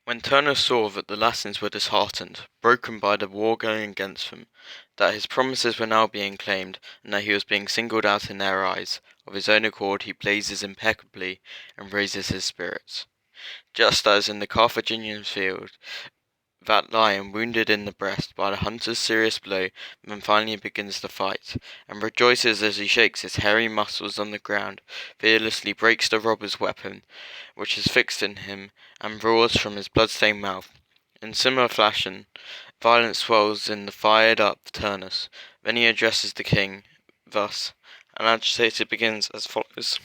When Turnus saw that the Latins were disheartened, broken by the war going against them, that his promises were now being claimed, and that he was being singled out in their eyes, of his own accord he blazes impeccably and raises his spirits. Just as in the Carthaginian field, that lion wounded in the breast by the hunter's serious blow then finally begins the fight, and rejoices as he shakes his hairy muscles on the ground, fearlessly breaks the robber's weapon, which is fixed in him, and roars from his blood-stained mouth. In similar fashion, violence swells in the fired-up Turnus. Then he addresses the king thus, and agitated begins as follows.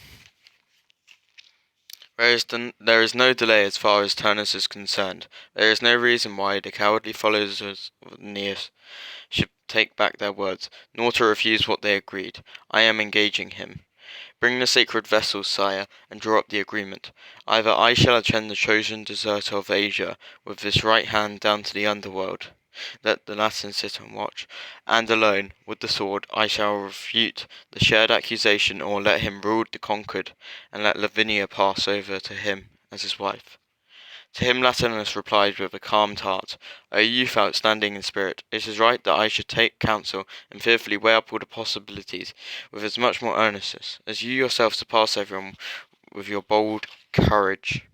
There is no delay as far as Turnus is concerned. There is no reason why the cowardly followers of Aeneas should take back their words, nor to refuse what they agreed. I am engaging him. Bring the sacred vessels, sire, and draw up the agreement. Either I shall attend the chosen deserter of Asia with this right hand down to the underworld, let the Latins sit on watch, and alone, with the sword, I shall refute the shared accusation, or let him rule the conquered, and let Lavinia pass over to him as his wife. To him Latinus replied with a calmed heart, O youth outstanding in spirit, it is right that I should take counsel and fearfully weigh up all the possibilities, with as much more earnestness, as you yourself surpass everyone with your bold courage.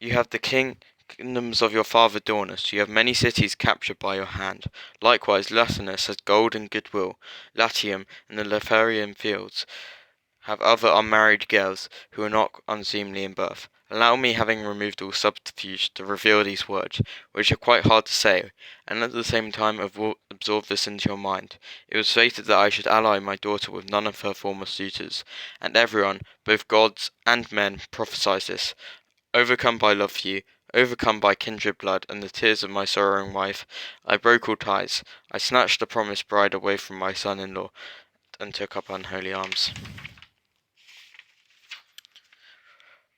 You have the kingdoms of your father Daunus, you have many cities captured by your hand. Likewise Latinus has gold and goodwill. Latium and the Leferian fields have other unmarried girls who are not unseemly in birth. Allow me, having removed all subterfuge, to reveal these words, which are quite hard to say, and at the same time absorb this into your mind. It was fated that I should ally my daughter with none of her former suitors, and everyone, both gods and men, prophesies this. Overcome by love for you, overcome by kindred blood and the tears of my sorrowing wife, I broke all ties. I snatched the promised bride away from my son-in-law, and took up unholy arms.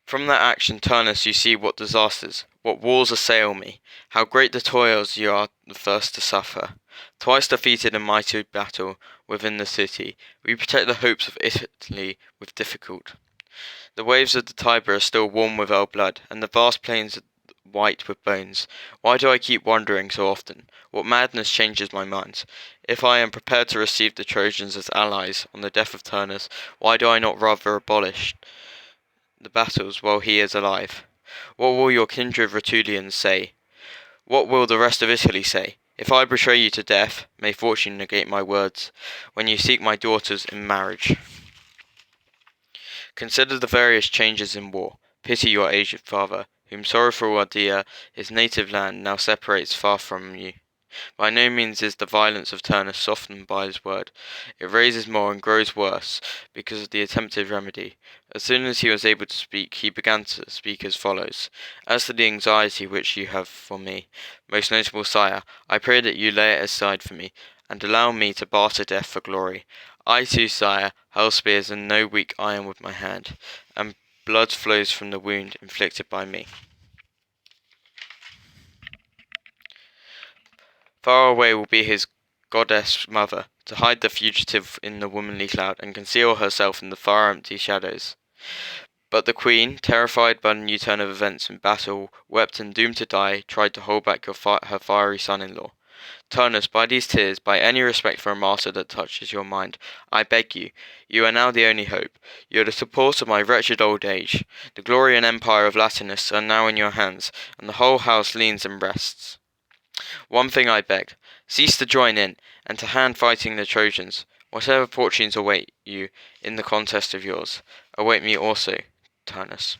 From that action, Turnus, you see what disasters, what wars assail me, how great the toils you are the first to suffer. Twice defeated in mighty battle within the city, we protect the hopes of Italy with difficulty. The waves of the Tiber are still warm with our blood, and the vast plains are white with bones. Why do I keep wandering so often? What madness changes my mind? If I am prepared to receive the Trojans as allies on the death of Turnus, why do I not rather abolish the battles while he is alive? What will your kindred Rutulians say? What will the rest of Italy say? If I betray you to death, may fortune negate my words, when you seek my daughters in marriage. Consider the various changes in war. Pity your aged father, whom sorrowful Ardea, his native land, now separates far from you. By no means is the violence of Turnus softened by his word. It raises more and grows worse because of the attempted remedy. As soon as he was able to speak, he began to speak as follows. As to the anxiety which you have for me, most notable sire, I pray that you lay it aside for me, and allow me to barter death for glory. I too, sire, hurl spears and no weak iron with my hand, and blood flows from the wound inflicted by me. Far away will be his goddess mother, to hide the fugitive in the womanly cloud, and conceal herself in the far empty shadows. But the queen, terrified by the new turn of events in battle, wept and doomed to die, tried to hold back her fiery son-in-law. Turnus, by these tears, by any respect for a martyr that touches your mind, I beg you, you are now the only hope. You are the support of my wretched old age. The glory and empire of Latinus are now in your hands, and the whole house leans and rests. One thing I beg, cease to join in, and to hand fighting the Trojans. Whatever fortunes await you in the contest of yours, await me also, Turnus.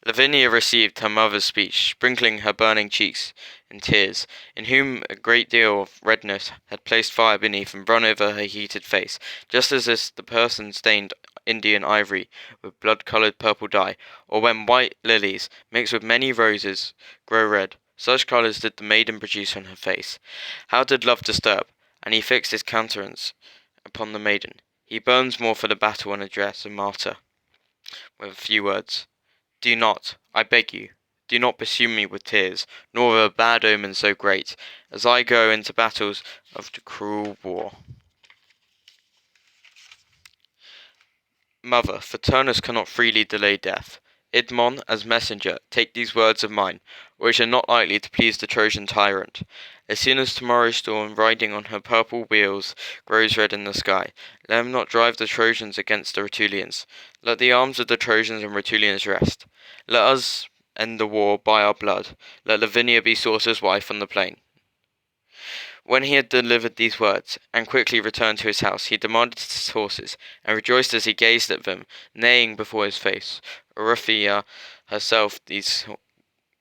Lavinia received her mother's speech, sprinkling her burning cheeks in tears, in whom a great deal of redness had placed fire beneath and run over her heated face, just as if the person stained Indian ivory with blood-coloured purple dye, or when white lilies, mixed with many roses, grow red. Such colours did the maiden produce on her face. How did love disturb? And he fixed his countenance upon the maiden. He burns more for the battle and address a martyr, with a few words. Do not, I beg you, do not pursue me with tears, nor with a bad omen so great, as I go into battles of the cruel war. Mother, for Turnus cannot freely delay death. Idmon, as messenger, take these words of mine, which are not likely to please the Trojan tyrant. As soon as tomorrow's dawn, riding on her purple wheels, grows red in the sky, let him not drive the Trojans against the Rutulians. Let the arms of the Trojans and Rutulians rest. Let us end the war by our blood. Let Lavinia be Saucer's wife on the plain. When he had delivered these words, and quickly returned to his house, he demanded his horses, and rejoiced as he gazed at them, neighing before his face. Oryphia herself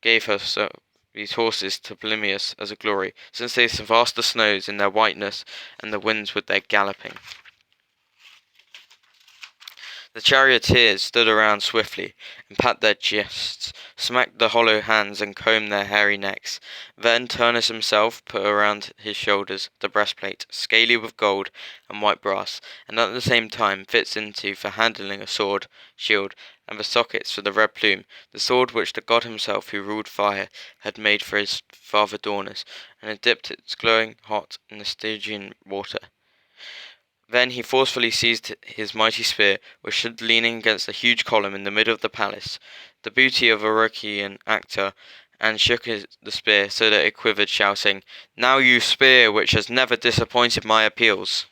gave these horses to Polymnius as a glory, since they surpassed the snows in their whiteness, and the winds with their galloping. The charioteers stood around swiftly, and pat their chests, smacked the hollow hands, and combed their hairy necks. Then Turnus himself put around his shoulders the breastplate, scaly with gold and white brass, and at the same time fits into for handling a sword, shield, and the sockets for the red plume, the sword which the god himself who ruled fire had made for his father Daunus, and had dipped its glowing hot in the Stygian water. Then he forcefully seized his mighty spear, which stood leaning against a huge column in the middle of the palace, the booty of a Rucian actor, and shook the spear so that it quivered, shouting, "Now, you spear which has never disappointed my appeals!"